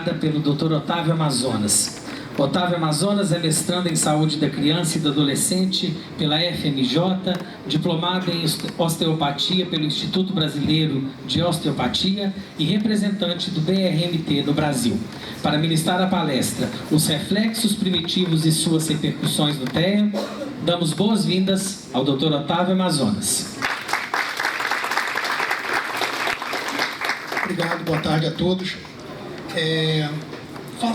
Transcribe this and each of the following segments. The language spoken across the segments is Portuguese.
orientada pelo Dr. Otávio Amazonas. Otávio Amazonas é mestrando em Saúde da Criança e do Adolescente pela FMJ, diplomado em Osteopatia pelo Instituto Brasileiro de Osteopatia e representante do BRMT no Brasil. Para ministrar a palestra Os Reflexos Primitivos e Suas Repercussões no TEA, damos boas-vindas ao Dr. Otávio Amazonas. Obrigado, boa tarde a todos.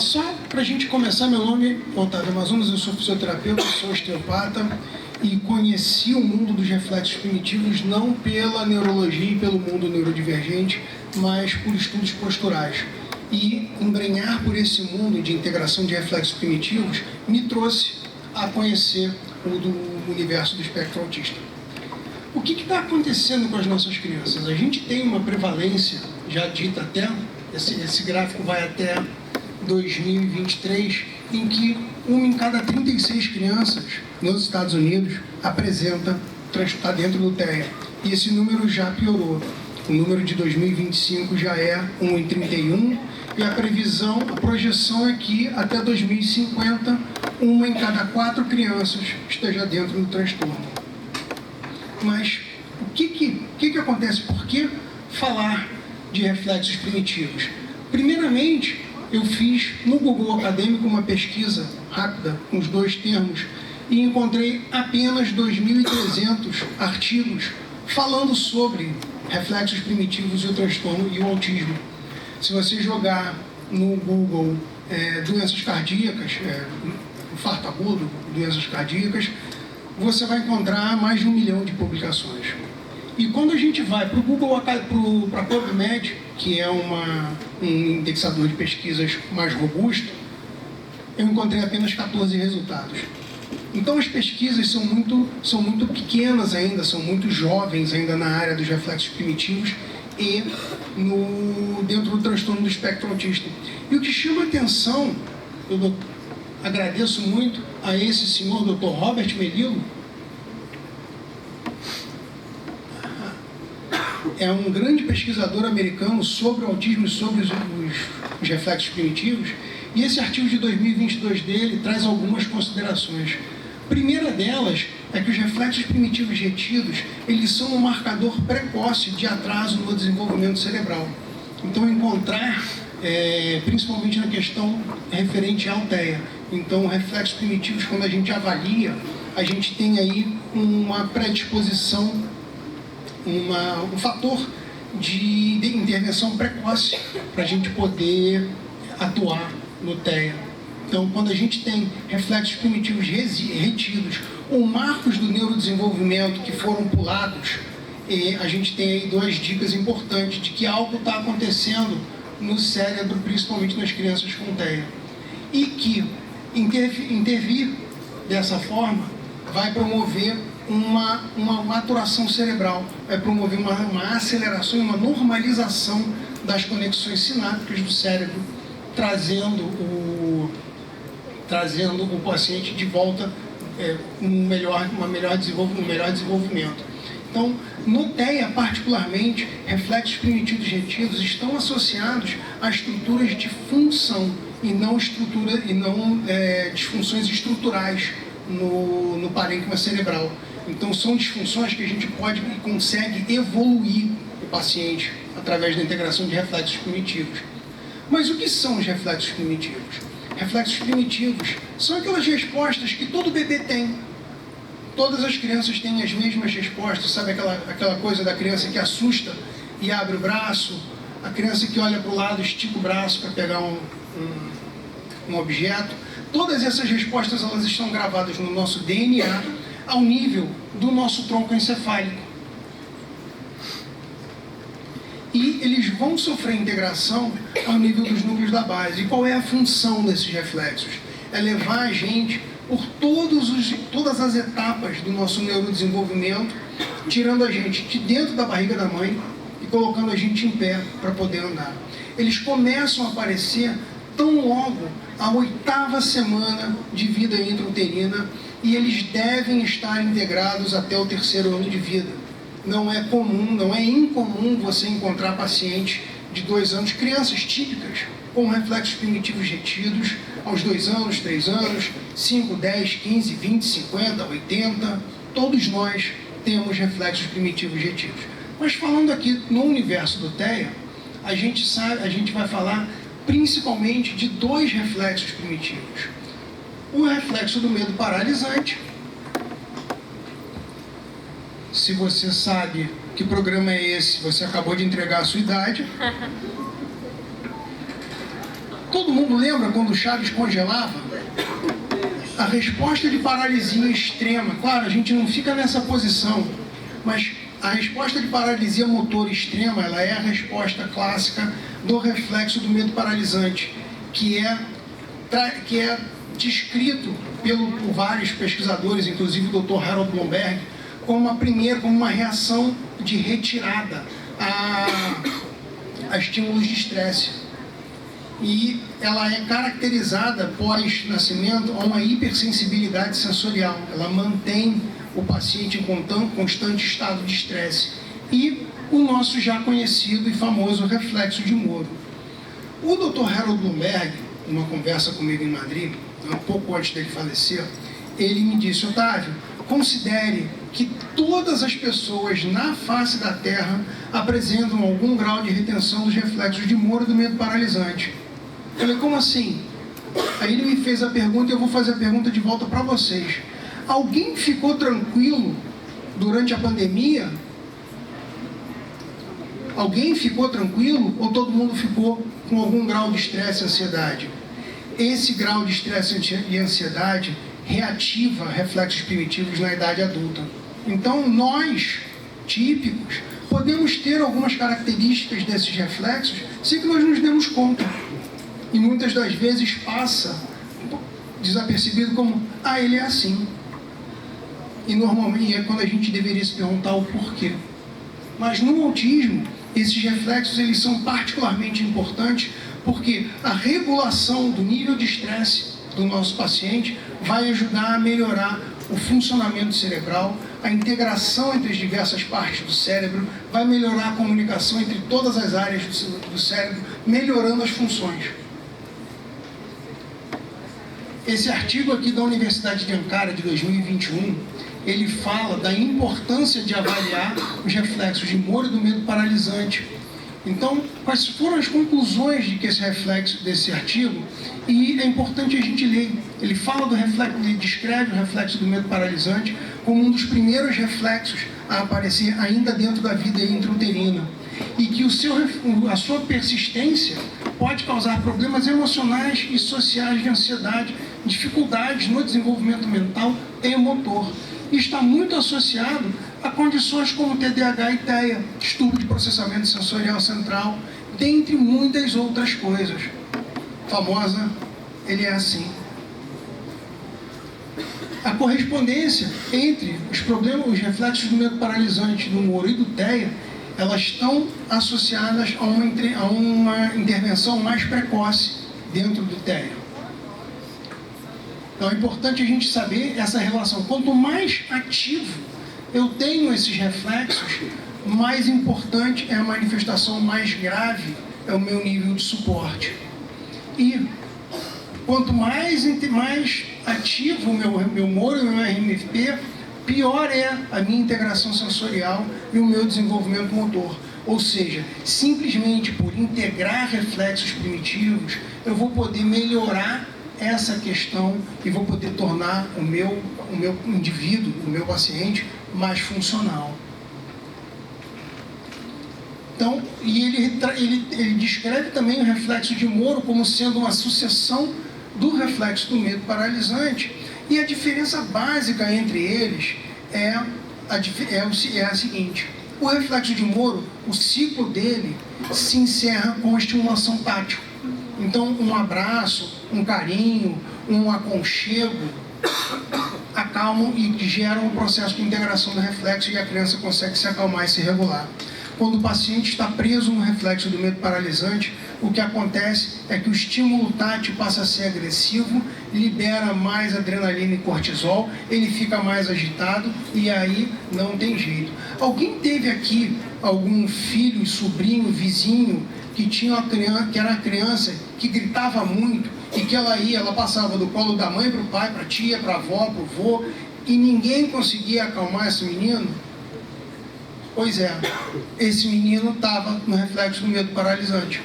Só para a gente começar, meu nome é Otávio Amazonas, eu sou fisioterapeuta, sou osteopata e conheci o mundo dos reflexos primitivos não pela neurologia e pelo mundo neurodivergente, mas por estudos posturais. E embrenhar por esse mundo de integração de reflexos primitivos me trouxe a conhecer o do universo do espectro autista. O que está acontecendo com as nossas crianças? A gente tem uma prevalência, já dita até, esse gráfico vai até 2023, em que 1 em cada 36 crianças nos Estados Unidos está dentro do TEA. E esse número já piorou. O número de 2025 já é 1 em 31, e a projeção é que até 2050, 1 em cada 4 crianças esteja dentro do transtorno. Mas o que acontece? Por que falar de reflexos primitivos? Primeiramente, eu fiz no Google Acadêmico uma pesquisa rápida com os dois termos e encontrei apenas 2.300 artigos falando sobre reflexos primitivos e o transtorno e o autismo. Se você jogar no Google doenças cardíacas, infarto agudo, doenças cardíacas, você vai encontrar mais de 1 milhão de publicações. E quando a gente vai para o Google, para a PubMed, que é um indexador de pesquisas mais robusto, eu encontrei apenas 14 resultados. Então as pesquisas são muito pequenas ainda, são muito jovens ainda na área dos reflexos primitivos e dentro do transtorno do espectro autista. E o que chama atenção, eu agradeço muito a esse senhor, Dr. Robert Melillo, é um grande pesquisador americano sobre o autismo e sobre os reflexos primitivos, e esse artigo de 2022 dele traz algumas considerações. A primeira delas é que os reflexos primitivos retidos, eles são um marcador precoce de atraso no desenvolvimento cerebral. Então, encontrar, principalmente na questão referente à alteia. Então, reflexos primitivos, quando a gente avalia, a gente tem aí uma predisposição, um fator de intervenção precoce para a gente poder atuar no TEA. Então, quando a gente tem reflexos primitivos retidos ou marcos do neurodesenvolvimento que foram pulados, a gente tem aí 2 dicas importantes de que algo está acontecendo no cérebro, principalmente nas crianças com TEA. E que intervir dessa forma vai promover uma maturação cerebral, vai promover uma aceleração e uma normalização das conexões sinápticas do cérebro, trazendo o paciente de volta um melhor desenvolvimento. Então, no TEA, particularmente, reflexos primitivos retidos estão associados a estruturas de função e não disfunções estruturais no parênquima cerebral. Então, são disfunções que a gente pode e consegue evoluir o paciente através da integração de reflexos primitivos. Mas o que são os reflexos primitivos? Reflexos primitivos são aquelas respostas que todo bebê tem. Todas as crianças têm as mesmas respostas, sabe aquela coisa da criança que assusta e abre o braço, a criança que olha para o lado, estica o braço para pegar um objeto. Todas essas respostas, elas estão gravadas no nosso DNA ao nível do nosso tronco encefálico. E eles vão sofrer integração ao nível dos núcleos da base. E qual é a função desses reflexos? É levar a gente por todas as etapas do nosso neurodesenvolvimento, tirando a gente de dentro da barriga da mãe e colocando a gente em pé para poder andar. Eles começam a aparecer tão logo a 8ª semana de vida intrauterina e eles devem estar integrados até o 3º ano de vida. Não é comum, não é incomum você encontrar pacientes de 2 anos, crianças típicas, com reflexos primitivos retidos aos 2 anos, 3 anos, 5, 10, 15, 20, 50, 80. Todos nós temos reflexos primitivos retidos. Mas falando aqui no universo do TEA, a gente vai falar principalmente de 2 reflexos primitivos. O reflexo do medo paralisante. Se você sabe que programa é esse, você acabou de entregar a sua idade. Todo mundo lembra quando o Chaves congelava? A resposta de paralisia extrema, claro, a gente não fica nessa posição, mas a resposta de paralisia motor extrema, ela é a resposta clássica do reflexo do medo paralisante, que é descrito por vários pesquisadores, inclusive o Dr. Harold Blomberg, como uma reação de retirada a estímulos de estresse. E ela é caracterizada pós-nascimento a uma hipersensibilidade sensorial. Ela mantém o paciente em constante estado de estresse. E o nosso já conhecido e famoso reflexo de Moro. O Dr. Harold Blomberg, numa conversa comigo em Madrid, um pouco antes dele falecer, ele me disse: Otávio, considere que todas as pessoas na face da Terra apresentam algum grau de retenção dos reflexos de Moro do medo paralisante. Eu falei, como assim? Aí ele me fez a pergunta e eu vou fazer a pergunta de volta para vocês. Alguém ficou tranquilo durante a pandemia? Alguém ficou tranquilo ou todo mundo ficou com algum grau de estresse e ansiedade? Esse grau de estresse e ansiedade reativa reflexos primitivos na idade adulta. Então, nós, típicos, podemos ter algumas características desses reflexos sem que nós nos demos conta. E muitas das vezes passa desapercebido como, ele é assim. E normalmente é quando a gente deveria se perguntar o porquê. Mas no autismo, esses reflexos eles são particularmente importantes porque a regulação do nível de estresse do nosso paciente vai ajudar a melhorar o funcionamento cerebral, a integração entre as diversas partes do cérebro, vai melhorar a comunicação entre todas as áreas do cérebro, melhorando as funções. Esse artigo aqui da Universidade de Ankara, de 2021, ele fala da importância de avaliar os reflexos de Moro e do medo paralisante. Então, quais foram as conclusões desse artigo? E é importante a gente ler. Ele fala do reflexo, ele descreve o reflexo do medo paralisante como um dos primeiros reflexos a aparecer ainda dentro da vida intrauterina. E que a sua persistência pode causar problemas emocionais e sociais de ansiedade, dificuldades no desenvolvimento mental e motor. E está muito associado a condições como TDAH e TEA, distúrbio de processamento sensorial central, dentre muitas outras coisas. Famosa, ele é assim. A correspondência entre os reflexos do medo paralisante do Moro e do TEA, elas estão associadas a uma intervenção mais precoce dentro do TEA. Então é importante a gente saber essa relação. Quanto mais ativo eu tenho esses reflexos, mais importante é a manifestação, mais grave é o meu nível de suporte. E quanto mais ativo o meu Moro e o meu RMFP, pior é a minha integração sensorial e o meu desenvolvimento motor. Ou seja, simplesmente por integrar reflexos primitivos, eu vou poder melhorar essa questão e vou poder tornar o meu indivíduo, o meu paciente, mais funcional. Então, e ele descreve também o reflexo de Moro como sendo uma sucessão do reflexo do medo paralisante. E a diferença básica entre eles é a seguinte: o reflexo de Moro, o ciclo dele se encerra com a estimulação tátil. Então, um abraço, um carinho, um aconchego acalmam e geram um processo de integração do reflexo e a criança consegue se acalmar e se regular. Quando o paciente está preso no reflexo do medo paralisante, o que acontece é que o estímulo tátil passa a ser agressivo, libera mais adrenalina e cortisol, ele fica mais agitado e aí não tem jeito. Alguém teve aqui algum filho, sobrinho, vizinho que era uma criança que gritava muito e que ela passava do colo da mãe para o pai, para a tia, para a avó, para o vô, e ninguém conseguia acalmar esse menino? Pois é, esse menino estava no reflexo do medo paralisante.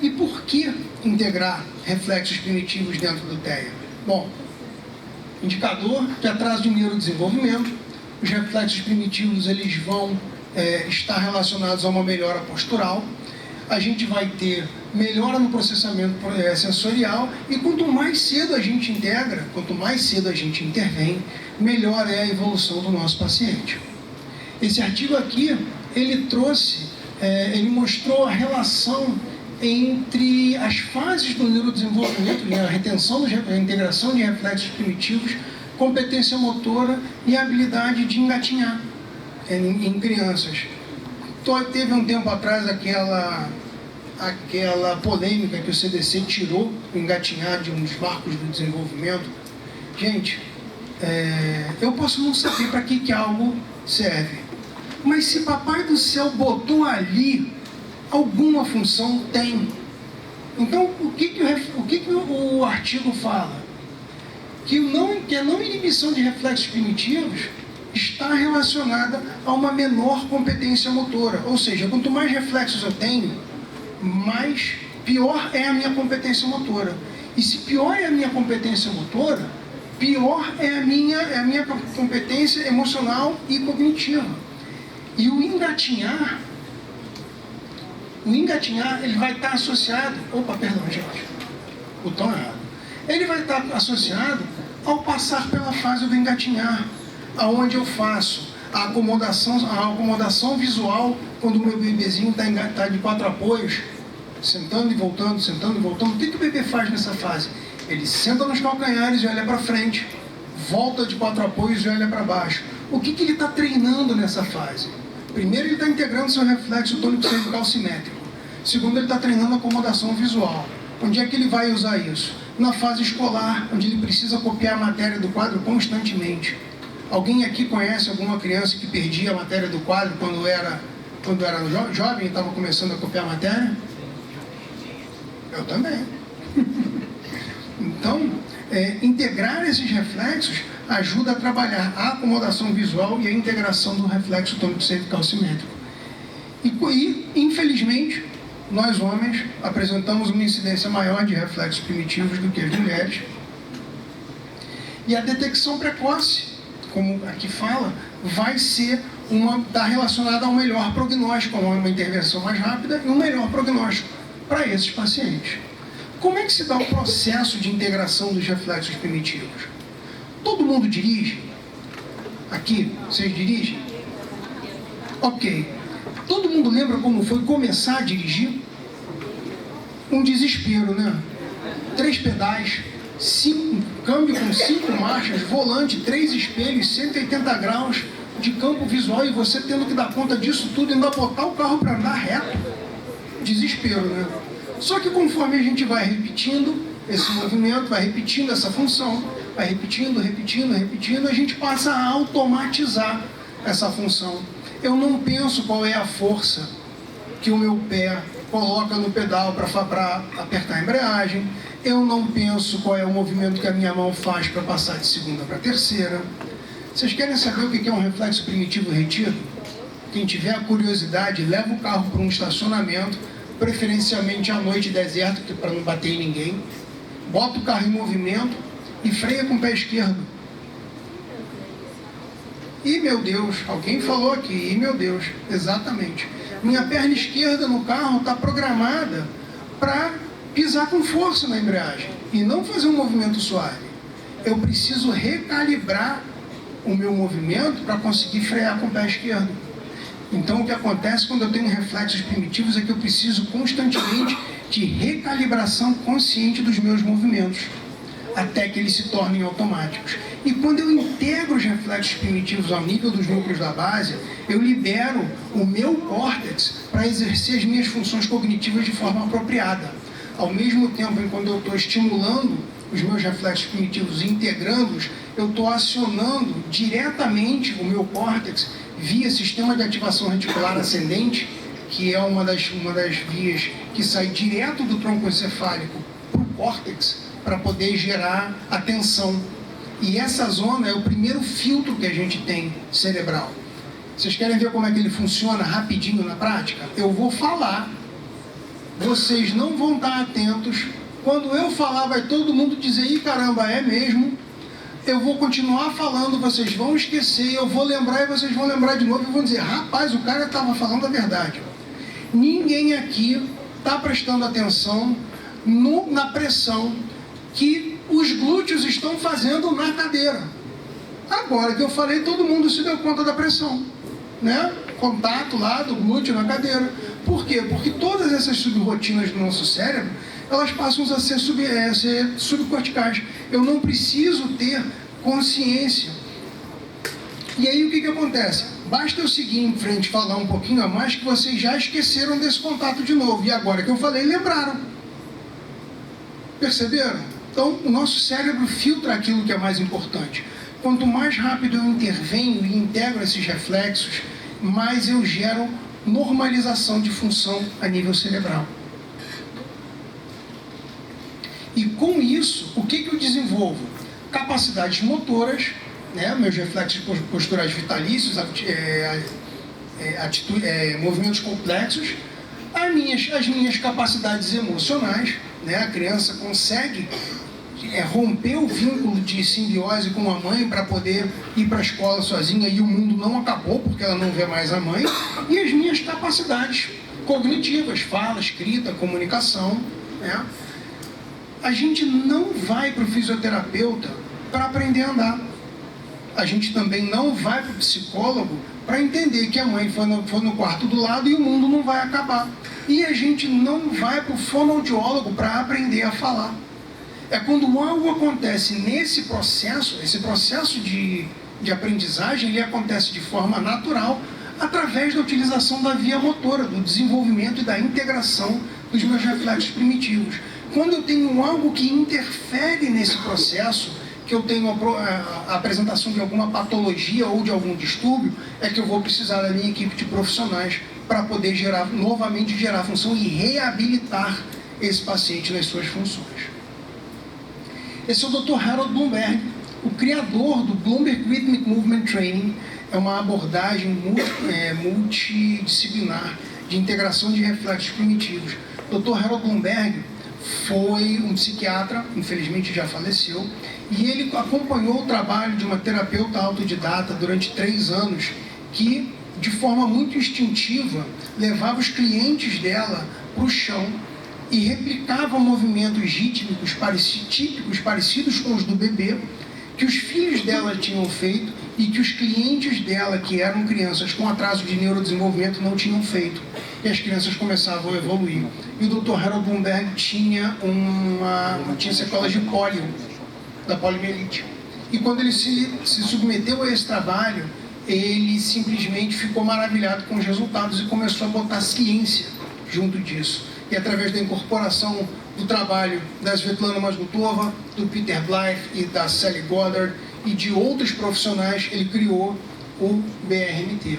E por que integrar reflexos primitivos dentro do TEA? Bom, indicador de atraso de neurodesenvolvimento. Os reflexos primitivos eles vão estar relacionados a uma melhora postural. A gente vai ter melhora no processamento sensorial, e quanto mais cedo a gente integra, quanto mais cedo a gente intervém, melhor é a evolução do nosso paciente. Esse artigo aqui, ele mostrou a relação entre as fases do neurodesenvolvimento, a integração de reflexos primitivos, competência motora e a habilidade de engatinhar em crianças. Teve um tempo atrás aquela polêmica que o CDC tirou o engatinhar de um dos marcos do desenvolvimento. Gente, eu posso não saber para que algo serve, mas se Papai do Céu botou ali, alguma função tem. Então, o que o artigo fala? Que a não inibição de reflexos primitivos está relacionada a uma menor competência motora. Ou seja, quanto mais reflexos eu tenho, pior é a minha competência motora. E se pior é a minha competência motora, pior é a minha competência emocional e cognitiva. E o engatinhar, ele vai estar associado... Opa, perdão, gente. Botão errado. Ele vai estar associado ao passar pela fase do engatinhar, aonde eu faço a acomodação visual, quando o meu bebezinho está de 4 apoios, sentando e voltando, sentando e voltando. O que o bebê faz nessa fase? Ele senta nos calcanhares e olha para frente, volta de 4 apoios e olha para baixo. O que ele está treinando nessa fase? Primeiro, ele está integrando seu reflexo tônico cervical simétrico. Segundo, ele está treinando a acomodação visual. Onde é que ele vai usar isso? Na fase escolar, onde ele precisa copiar a matéria do quadro constantemente. Alguém aqui conhece alguma criança que perdia a matéria do quadro quando era jovem e estava começando a copiar a matéria? Eu também. Então, integrar esses reflexos ajuda a trabalhar a acomodação visual e a integração do reflexo tônico cervical simétrico. E, infelizmente, nós homens apresentamos uma incidência maior de reflexos primitivos do que as mulheres. E a detecção precoce, como aqui fala, vai estar relacionada a um melhor prognóstico, a uma intervenção mais rápida e um melhor prognóstico para esses pacientes. Como é que se dá o processo de integração dos reflexos primitivos? Todo mundo dirige? Aqui, vocês dirigem? Ok. Todo mundo lembra como foi começar a dirigir? Um desespero, né? 3 pedais, câmbio com 5 marchas, volante, 3 espelhos, 180 graus de campo visual, e você tendo que dar conta disso tudo e ainda botar o carro para andar reto. Desespero, né? Só que conforme a gente vai repetindo esse movimento, vai repetindo essa função, vai repetindo, a gente passa a automatizar essa função. Eu não penso qual é a força que o meu pé coloca no pedal para apertar a embreagem. Eu não penso qual é o movimento que a minha mão faz para passar de segunda para terceira. Vocês querem saber o que é um reflexo primitivo retido? Quem tiver a curiosidade, leva o carro para um estacionamento, preferencialmente à noite, deserto, para não bater em ninguém. Bota o carro em movimento e freia com o pé esquerdo. Ih, meu Deus, alguém falou aqui, ih, meu Deus, exatamente. Minha perna esquerda no carro está programada para pisar com força na embreagem e não fazer um movimento suave. Eu preciso recalibrar o meu movimento para conseguir frear com o pé esquerdo. Então, o que acontece quando eu tenho reflexos primitivos é que eu preciso constantemente de recalibração consciente dos meus movimentos, até que eles se tornem automáticos. E quando eu integro os reflexos primitivos ao nível dos núcleos da base, eu libero o meu córtex para exercer as minhas funções cognitivas de forma apropriada. Ao mesmo tempo, quando eu estou estimulando os meus reflexos primitivos e integrando-os, eu estou acionando diretamente o meu córtex via sistema de ativação reticular ascendente, que é uma das vias que sai direto do tronco encefálico para o córtex, para poder gerar atenção. E essa zona é o primeiro filtro que a gente tem cerebral. Vocês querem ver como é que ele funciona rapidinho na prática? Eu vou falar, vocês não vão estar atentos. Quando eu falar, vai todo mundo dizer, ih, caramba, é mesmo? Eu vou continuar falando, vocês vão esquecer, eu vou lembrar e vocês vão lembrar de novo e vão dizer, rapaz, o cara estava falando a verdade. Ninguém aqui está prestando atenção na pressão que os glúteos estão fazendo na cadeira. Agora que eu falei, todo mundo se deu conta da pressão, né? Contato lá do glúteo na cadeira. Por quê? Porque todas essas subrotinas do nosso cérebro, elas passam a ser subcorticais. Eu não preciso ter consciência. E aí o que acontece? Basta eu seguir em frente e falar um pouquinho a mais que vocês já esqueceram desse contato de novo. E agora que eu falei, lembraram. Perceberam? Então, o nosso cérebro filtra aquilo que é mais importante. Quanto mais rápido eu intervenho e integro esses reflexos, mais eu gero normalização de função a nível cerebral. E com isso, o que eu desenvolvo? Capacidades motoras, né? Meus reflexos posturais vitalícios, movimentos complexos, as minhas capacidades emocionais, né? A criança consegue romper o vínculo de simbiose com a mãe para poder ir para a escola sozinha e o mundo não acabou porque ela não vê mais a mãe, e as minhas capacidades cognitivas, fala, escrita, comunicação, né? A gente não vai para o fisioterapeuta para aprender a andar. A gente também não vai para o psicólogo para entender que a mãe foi no quarto do lado e o mundo não vai acabar. E a gente não vai para o fonoaudiólogo para aprender a falar. É quando algo acontece nesse processo, esse processo de aprendizagem, ele acontece de forma natural, através da utilização da via motora, do desenvolvimento e da integração dos meus reflexos primitivos. Quando eu tenho algo que interfere nesse processo, que eu tenho a apresentação de alguma patologia ou de algum distúrbio, é que eu vou precisar da minha equipe de profissionais para poder novamente gerar função e reabilitar esse paciente nas suas funções. Esse é o Dr. Harold Bloomberg, o criador do Bloomberg Rhythmic Movement Training. É uma abordagem multidisciplinar de integração de reflexos primitivos. Dr. Harold Bloomberg foi um psiquiatra, infelizmente já faleceu, e ele acompanhou o trabalho de uma terapeuta autodidata durante 3 anos, que, de forma muito instintiva, levava os clientes dela para o chão e replicava movimentos rítmicos típicos, parecidos com os do bebê, que os filhos dela tinham feito e que os clientes dela, que eram crianças com atraso de neurodesenvolvimento, não tinham feito. E as crianças começavam a evoluir. E o Dr. Harold Bloomberg tinha sequelas de pólio, da poliomielite. E quando ele se submeteu a esse trabalho, ele simplesmente ficou maravilhado com os resultados e começou a botar ciência junto disso. E através da incorporação do trabalho da Svetlana Mazgutova, do Peter Blythe e da Sally Goddard e de outros profissionais, ele criou o BRMT.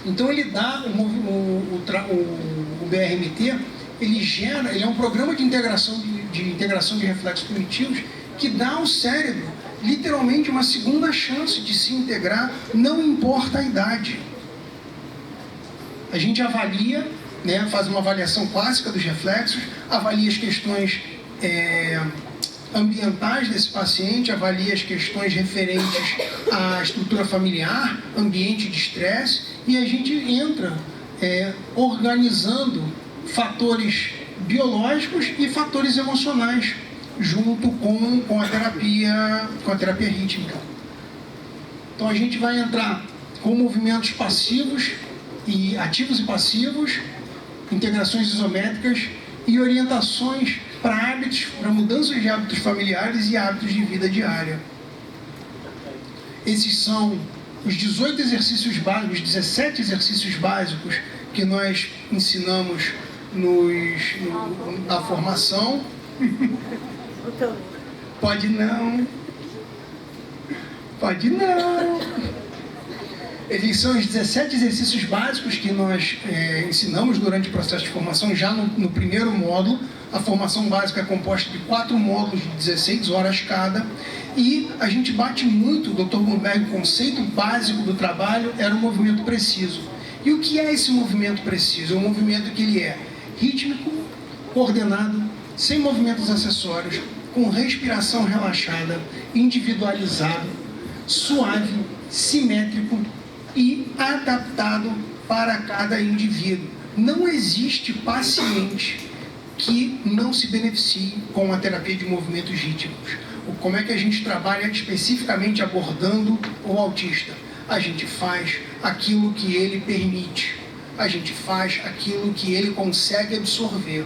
Então ele dá o BRMT, ele é um programa de integração de reflexos primitivos que dá ao cérebro literalmente uma segunda chance de se integrar, não importa a idade. A gente avalia, né, faz uma avaliação clássica dos reflexos, avalia as questões ambientais desse paciente, avalia as questões referentes à estrutura familiar, ambiente de estresse, e a gente entra organizando fatores biológicos e fatores emocionais junto com a terapia rítmica. Então a gente vai entrar com movimentos passivos e ativos e passivos, integrações isométricas e orientações para mudanças de hábitos familiares e hábitos de vida diária. Esses são os 18 exercícios básicos, os 17 exercícios básicos que nós ensinamos na formação. Pode não. Pode não. Eles são os 17 exercícios básicos que nós ensinamos durante o processo de formação, já no primeiro módulo. A formação básica é composta de 4 módulos de 16 horas cada. E a gente bate muito, o Dr. Bloomberg, o conceito básico do trabalho era o movimento preciso. E o que é esse movimento preciso? É um movimento que ele é rítmico, coordenado, sem movimentos acessórios, com respiração relaxada, individualizado, suave, simétrico e adaptado para cada indivíduo. Não existe paciente que não se beneficie com a terapia de movimentos rítmicos. Como é que a gente trabalha especificamente abordando o autista? A gente faz aquilo que ele permite, a gente faz aquilo que ele consegue absorver.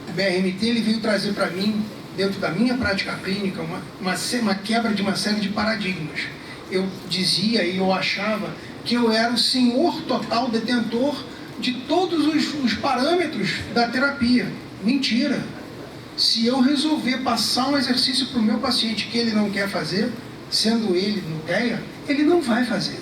O BRMT ele veio trazer para mim, dentro da minha prática clínica, uma quebra de uma série de paradigmas. Eu dizia e eu achava que eu era o senhor total detentor de todos os parâmetros da terapia. Mentira! Se eu resolver passar um exercício para o meu paciente que ele não quer fazer, sendo ele no TEA, ele não vai fazer.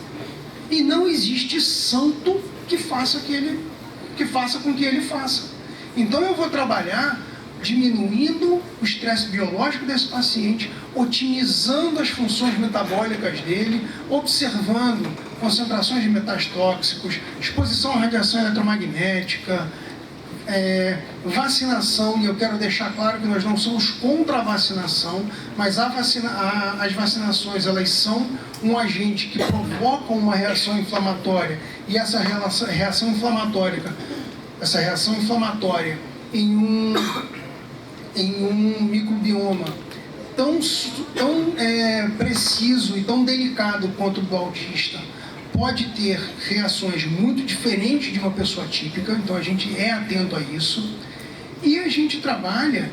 E não existe santo que faça com que ele faça. Então eu vou trabalhar diminuindo o estresse biológico desse paciente, otimizando as funções metabólicas dele, observando concentrações de metais tóxicos, exposição à radiação eletromagnética, vacinação. E eu quero deixar claro que nós não somos contra a vacinação, mas as vacinações elas são um agente que provoca uma reação inflamatória, e essa reação inflamatória em um microbioma tão preciso e tão delicado quanto o do autista pode ter reações muito diferentes de uma pessoa típica. Então a gente é atento a isso e a gente trabalha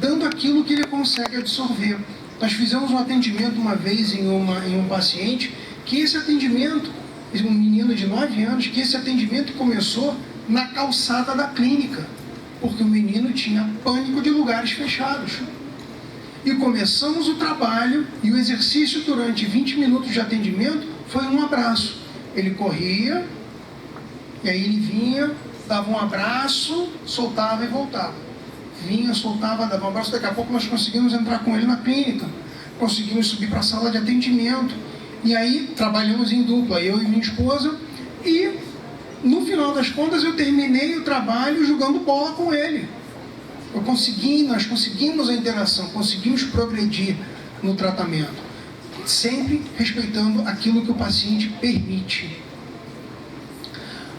dando aquilo que ele consegue absorver. Nós fizemos um atendimento uma vez em um paciente, que esse atendimento, um menino de 9 anos, que esse atendimento começou na calçada da clínica, porque o menino tinha pânico de lugares fechados. E começamos o trabalho e o exercício durante 20 minutos de atendimento foi um abraço. Ele corria, e aí ele vinha, dava um abraço, soltava e voltava. Vinha, soltava, dava um abraço. Daqui a pouco nós conseguimos entrar com ele na clínica, conseguimos subir para a sala de atendimento. E aí trabalhamos em dupla, eu e minha esposa, e no final das contas eu terminei o trabalho jogando bola com ele. Nós conseguimos a interação, conseguimos progredir no tratamento, sempre respeitando aquilo que o paciente permite.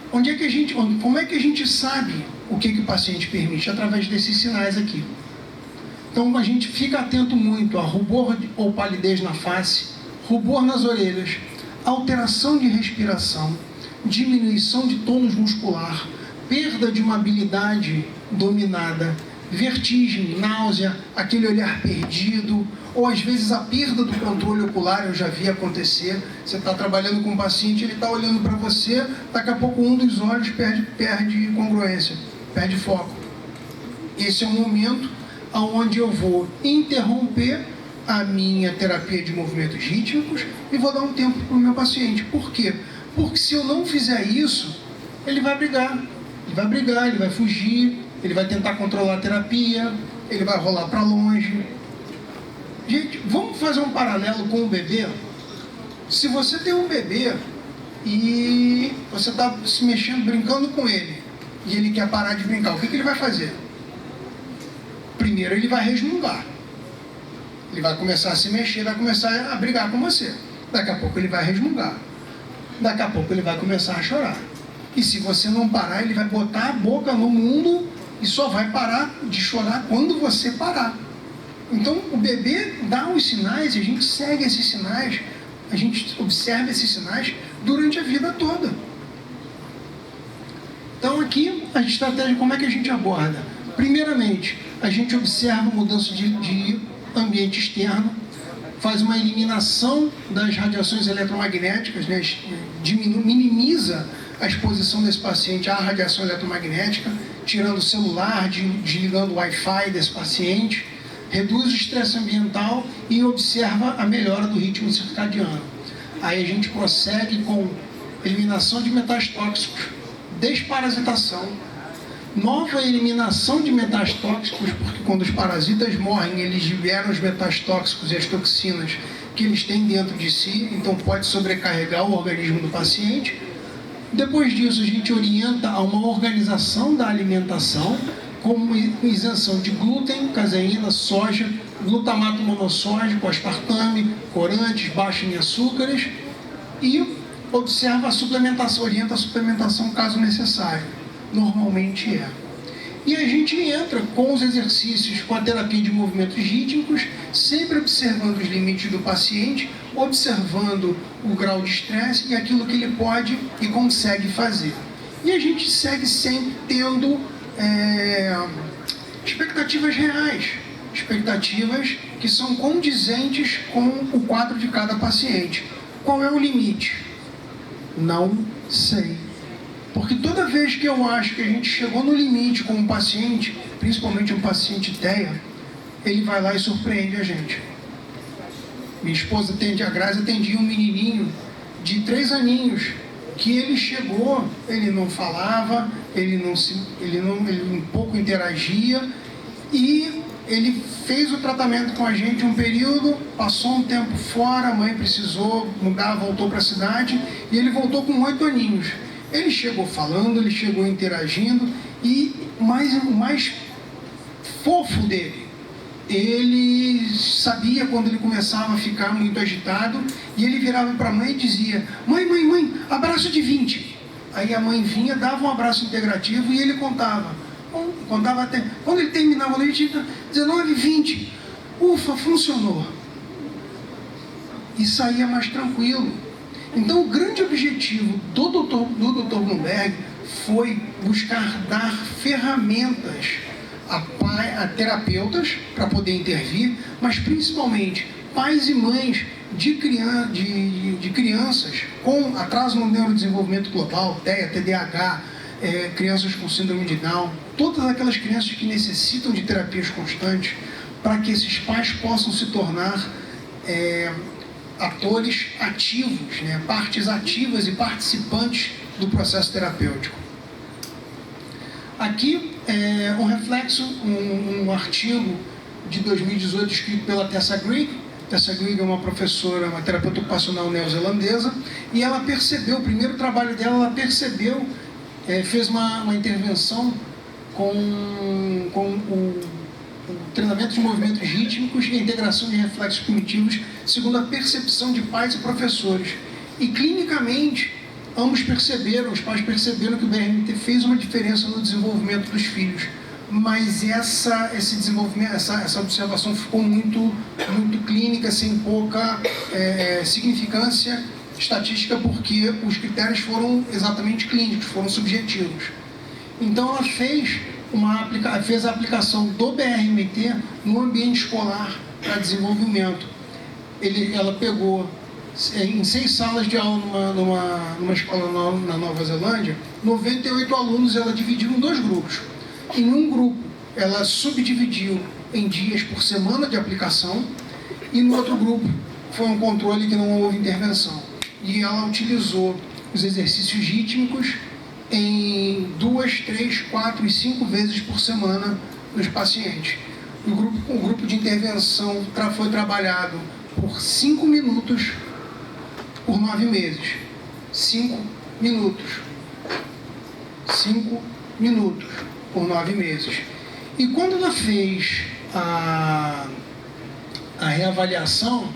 Como é que a gente sabe o que o paciente permite? Através desses sinais aqui. Então a gente fica atento muito a rubor ou palidez na face, rubor nas orelhas, alteração de respiração, diminuição de tônus muscular, perda de uma habilidade dominada, vertigem, náusea, aquele olhar perdido, ou às vezes a perda do controle ocular. Eu já vi acontecer. Você está trabalhando com um paciente, ele está olhando para você, daqui a pouco um dos olhos perde congruência, perde foco. Esse é um momento onde eu vou interromper a minha terapia de movimentos rítmicos e vou dar um tempo para o meu paciente. Por quê? Porque se eu não fizer isso, ele vai brigar, ele vai fugir, ele vai tentar controlar a terapia, ele vai rolar para longe. Gente, vamos fazer um paralelo com o bebê? Se você tem um bebê e você está se mexendo, brincando com ele, e ele quer parar de brincar, o que ele vai fazer? Primeiro ele vai resmungar. Ele vai começar a se mexer, vai começar a brigar com você. Daqui a pouco ele vai resmungar. Daqui a pouco ele vai começar a chorar. E se você não parar, ele vai botar a boca no mundo e só vai parar de chorar quando você parar. Então o bebê dá os sinais, e a gente segue esses sinais, a gente observa esses sinais durante a vida toda. Então aqui a estratégia, como é que a gente aborda? Primeiramente, a gente observa a mudança de ambiente externo, faz uma eliminação das radiações eletromagnéticas, né? Minimiza a exposição desse paciente à radiação eletromagnética, tirando o celular, desligando o Wi-Fi desse paciente, reduz o estresse ambiental e observa a melhora do ritmo circadiano. Aí a gente prossegue com eliminação de metais tóxicos, desparasitação, nova eliminação de metais tóxicos, porque quando os parasitas morrem, eles liberam os metais tóxicos e as toxinas que eles têm dentro de si, então pode sobrecarregar o organismo do paciente. Depois disso, a gente orienta a uma organização da alimentação, como isenção de glúten, caseína, soja, glutamato monossódico, aspartame, corantes, baixo em açúcares, e observa a suplementação, orienta a suplementação caso necessário. Normalmente é. E a gente entra com os exercícios, com a terapia de movimentos rítmicos, sempre observando os limites do paciente, observando o grau de estresse e aquilo que ele pode e consegue fazer. E a gente segue sempre tendo expectativas reais, expectativas que são condizentes com o quadro de cada paciente. Qual é o limite? Não sei. Porque toda vez que eu acho que a gente chegou no limite com um paciente, principalmente um paciente TEA, ele vai lá e surpreende a gente. Minha esposa a Grazi, atendia um menininho de 3 aninhos, que ele chegou, ele não falava, ele um pouco interagia, e ele fez o tratamento com a gente um período, passou um tempo fora, a mãe precisou mudar, voltou para a cidade, e ele voltou com 8 aninhos. Ele chegou falando, ele chegou interagindo, e o mais fofo dele, ele sabia quando ele começava a ficar muito agitado, e ele virava para a mãe e dizia: mãe, abraço de 20. Aí a mãe vinha, dava um abraço integrativo e ele contava. Até, quando ele terminava, ele tinha 19, 20. Ufa, funcionou. E saía mais tranquilo. Então, o grande objetivo do Dr. Bloomberg foi buscar dar ferramentas a terapeutas para poder intervir, mas principalmente pais e mães de crianças com atraso no neurodesenvolvimento global, TEA, TDAH, crianças com síndrome de Down, todas aquelas crianças que necessitam de terapias constantes, para que esses pais possam se tornar atores ativos, partes ativas e participantes do processo terapêutico. Aqui é um reflexo, um artigo de 2018 escrito pela Tessa Grigg. Tessa Grigg é uma professora, uma terapeuta ocupacional neozelandesa, e ela percebeu, o primeiro trabalho dela, ela percebeu, fez uma intervenção com o treinamento de movimentos rítmicos e a integração de reflexos cognitivos, segundo a percepção de pais e professores. E clinicamente, os pais perceberam que o BRMT fez uma diferença no desenvolvimento dos filhos. Mas esse desenvolvimento, essa observação ficou muito clínica, sem pouca significância estatística, porque os critérios foram exatamente clínicos, foram subjetivos. Então ela fez a aplicação do BRMT no ambiente escolar para desenvolvimento. Ela pegou em 6 salas de aula numa escola na Nova Zelândia, 98 alunos, ela dividiu em 2 grupos. Em um grupo, ela subdividiu em dias por semana de aplicação, e no outro grupo foi um controle que não houve intervenção. E ela utilizou os exercícios rítmicos em 2, 3, 4 e 5 vezes por semana nos pacientes. O grupo de intervenção foi trabalhado por 5 minutos por 9 meses. 5 minutos. 5 minutos por 9 meses. E quando ela fez a reavaliação,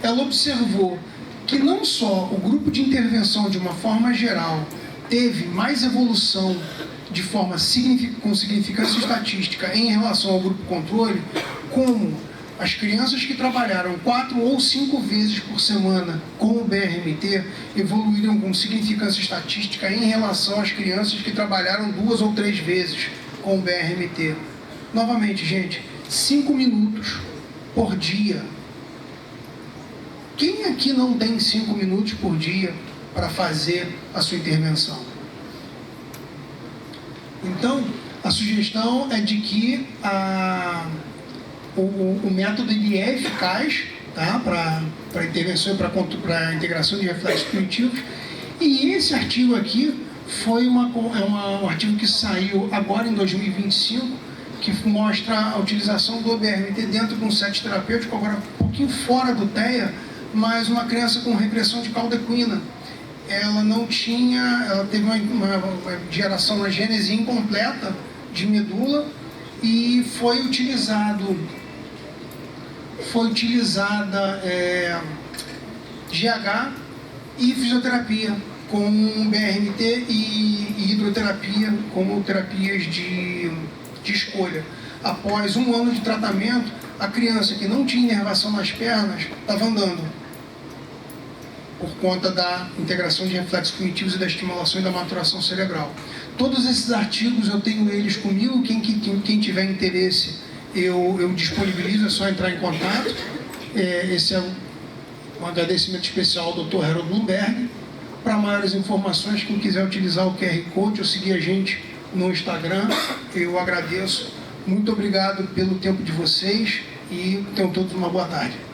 ela observou que não só o grupo de intervenção, de uma forma geral, teve mais evolução de forma com significância estatística em relação ao grupo controle, como as crianças que trabalharam 4 ou 5 vezes por semana com o BRMT evoluíram com significância estatística em relação às crianças que trabalharam 2 ou 3 vezes com o BRMT. Novamente, gente, 5 minutos por dia. Quem aqui não tem 5 minutos por dia para fazer a sua intervenção? Então, a sugestão é de que o método ele é eficaz, tá? Para intervenção e para integração de reflexos cognitivos. E esse artigo aqui foi um artigo que saiu agora em 2025, que mostra a utilização do BRMT dentro de um set terapêutico, agora um pouquinho fora do TEA, mas uma criança com regressão de caldequina. Ela teve uma geração na gênese incompleta de medula e foi utilizada GH e fisioterapia com BRMT e hidroterapia como terapias de escolha. Após um ano de tratamento, a criança que não tinha inervação nas pernas estava andando, por conta da integração de reflexos cognitivos e da estimulação e da maturação cerebral. Todos esses artigos eu tenho eles comigo, quem tiver interesse eu disponibilizo, é só entrar em contato. Esse é um agradecimento especial ao Dr. Harold Bloomberg. Para maiores informações, quem quiser utilizar o QR Code ou seguir a gente no Instagram, eu agradeço. Muito obrigado pelo tempo de vocês e tenham todos uma boa tarde.